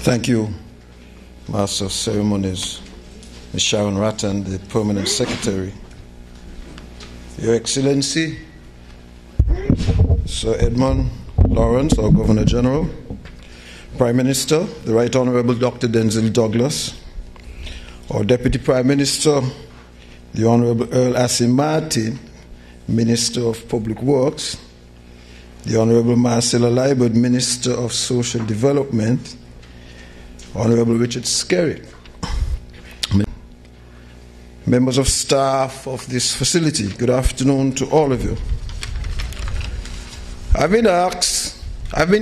Thank you, Master of Ceremonies, Ms. Sharon Rattan, the Permanent Secretary. Your Excellency, Sir Edmund Lawrence, our Governor General, Prime Minister, the Right Honorable Dr. Denzil Douglas, our Deputy Prime Minister, the Honorable Earl Assim Martin, Minister of Public Works, the Honorable Marcella Liebert, Minister of Social Development, Honorable Richard Skerritt, members of staff of this facility, good afternoon to all of you. I've been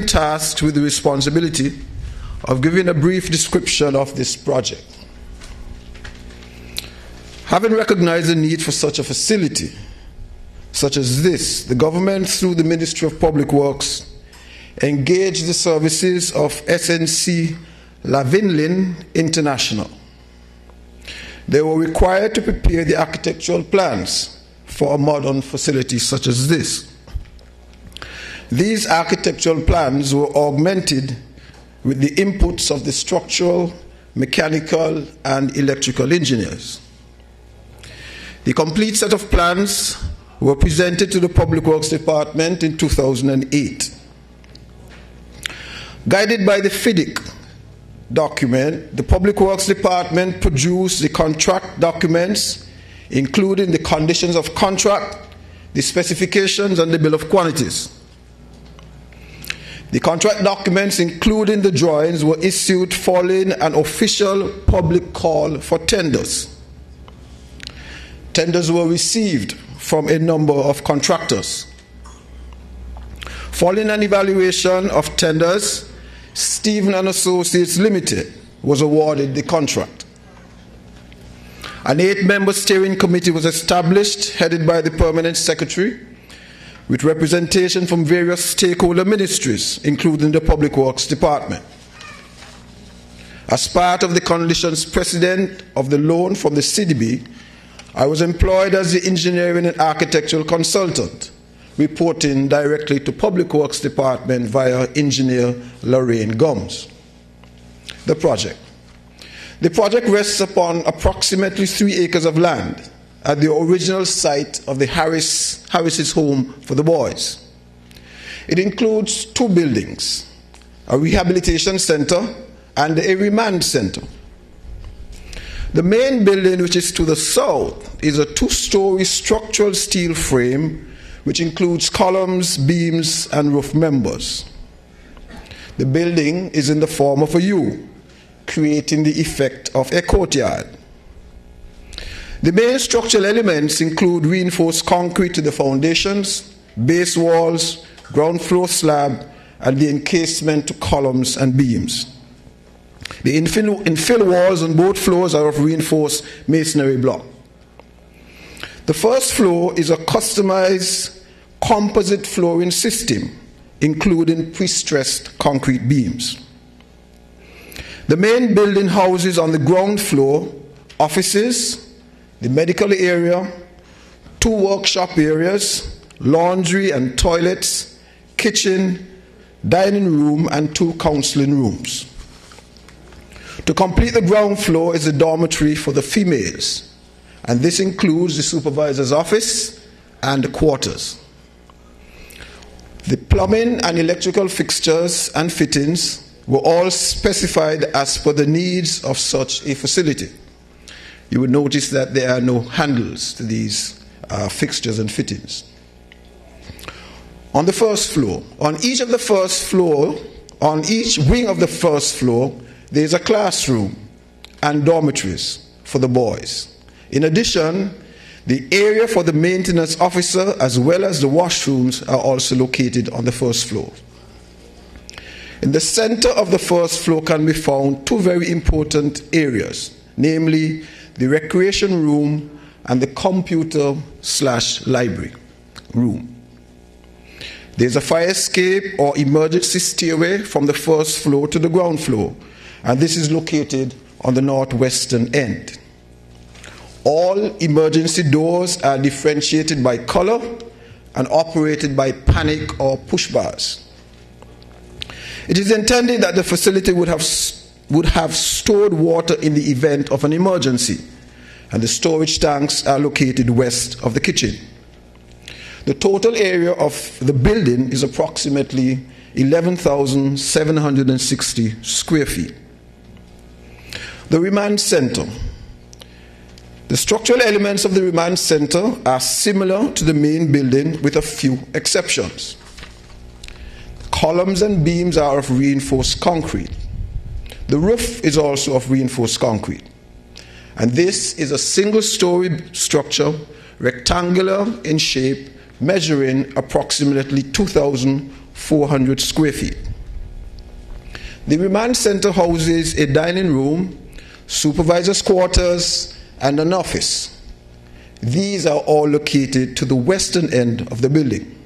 tasked with the responsibility of giving a brief description of this project. Having recognized the need for such a facility, such as this, the government, through the Ministry of Public Works, engaged the services of SNC Lavalin International. They were required to prepare the architectural plans for a modern facility such as this. These architectural plans were augmented with the inputs of the structural, mechanical, and electrical engineers. The complete set of plans were presented to the Public Works Department in 2008. Guided by the FIDIC document, the Public Works Department produced the contract documents, including the conditions of contract, the specifications, and the bill of quantities. The contract documents, including the drawings, were issued following an official public call for tenders. Tenders were received from a number of contractors. Following an evaluation of tenders, Stephen & Associates Limited was awarded the contract. An 8-member steering committee was established, headed by the Permanent Secretary, with representation from various stakeholder ministries, including the Public Works Department. As part of the conditions precedent of the loan from the CDB, I was employed as the engineering and architectural consultant, reporting directly to Public Works Department via engineer Lorraine Gomes. The project rests upon approximately 3 acres of land at the original site of the Harris's home for the boys. It includes 2 buildings, a rehabilitation center and a remand center. The main building, which is to the south, is a 2-story structural steel frame which includes columns, beams, and roof members. The building is in the form of a U, creating the effect of a courtyard. The main structural elements include reinforced concrete to the foundations, base walls, ground floor slab, and the encasement to columns and beams. The infill walls on both floors are of reinforced masonry block. The first floor is a customized composite flooring system, including pre-stressed concrete beams. The main building houses on the ground floor offices, the medical area, 2 workshop areas, laundry and toilets, kitchen, dining room, and 2 counseling rooms. To complete the ground floor is a dormitory for the females, and this includes the supervisor's office and the quarters. The plumbing and electrical fixtures and fittings were all specified as per the needs of such a facility. You would notice that there are no handles to these fixtures and fittings. On the first floor, on each wing of the first floor, there is a classroom and dormitories for the boys. In addition, the area for the maintenance officer as well as the washrooms are also located on the first floor. In the center of the first floor can be found 2 very important areas, namely the recreation room and the computer/library room. There is a fire escape or emergency stairway from the first floor to the ground floor, and this is located on the northwestern end. All emergency doors are differentiated by color and operated by panic or push bars. It is intended that the facility would have would have stored water in the event of an emergency, and the storage tanks are located west of the kitchen. The total area of the building is approximately 11,760 square feet. The Remand Center. The structural elements of the Remand Center are similar to the main building with a few exceptions. Columns and beams are of reinforced concrete. The roof is also of reinforced concrete. And this is a single-story structure, rectangular in shape, measuring approximately 2,400 square feet. The Remand Center houses a dining room, supervisor's quarters, and an office. These are all located to the western end of the building.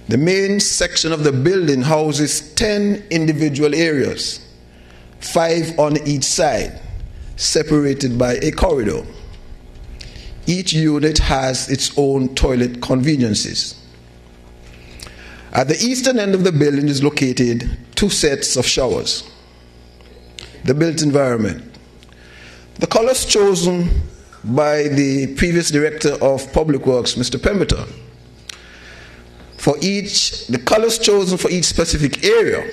The main section of the building houses 10 individual areas, 5 on each side, separated by a corridor. Each unit has its own toilet conveniences. At the eastern end of the building is located 2 sets of showers. The built environment. The colors chosen by the previous Director of Public Works, Mr. Pemberton, the colors chosen for each specific area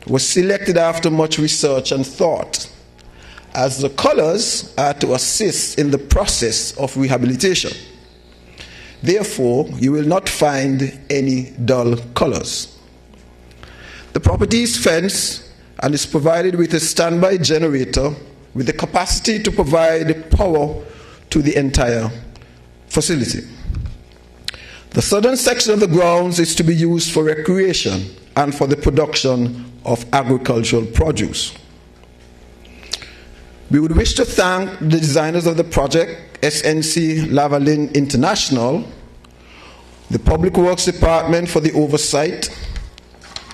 was selected after much research and thought, as the colors are to assist in the process of rehabilitation. Therefore, you will not find any dull colors. The property is fenced and is provided with a standby generator with the capacity to provide power to the entire facility. The southern section of the grounds is to be used for recreation and for the production of agricultural produce. We would wish to thank the designers of the project, SNC Lavalin International, the Public Works Department for the oversight,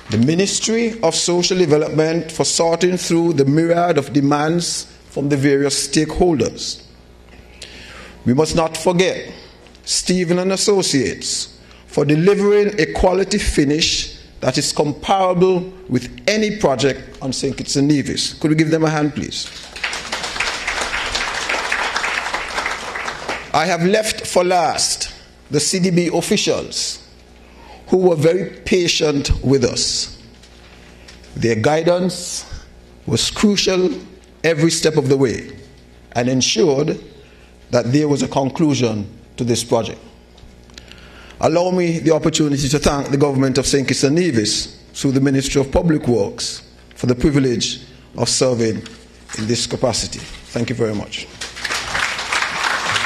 the Ministry of Social Development for sorting through the myriad of demands from the various stakeholders. We must not forget Stephen and Associates for delivering a quality finish that is comparable with any project on St. Kitts and Nevis. Could we give them a hand, please? I have left for last the CDB officials who were very patient with us. Their guidance was crucial every step of the way and ensured that there was a conclusion to this project. Allow me the opportunity to thank the government of St. Kitts and Nevis through the Ministry of Public Works for the privilege of serving in this capacity. Thank you very much.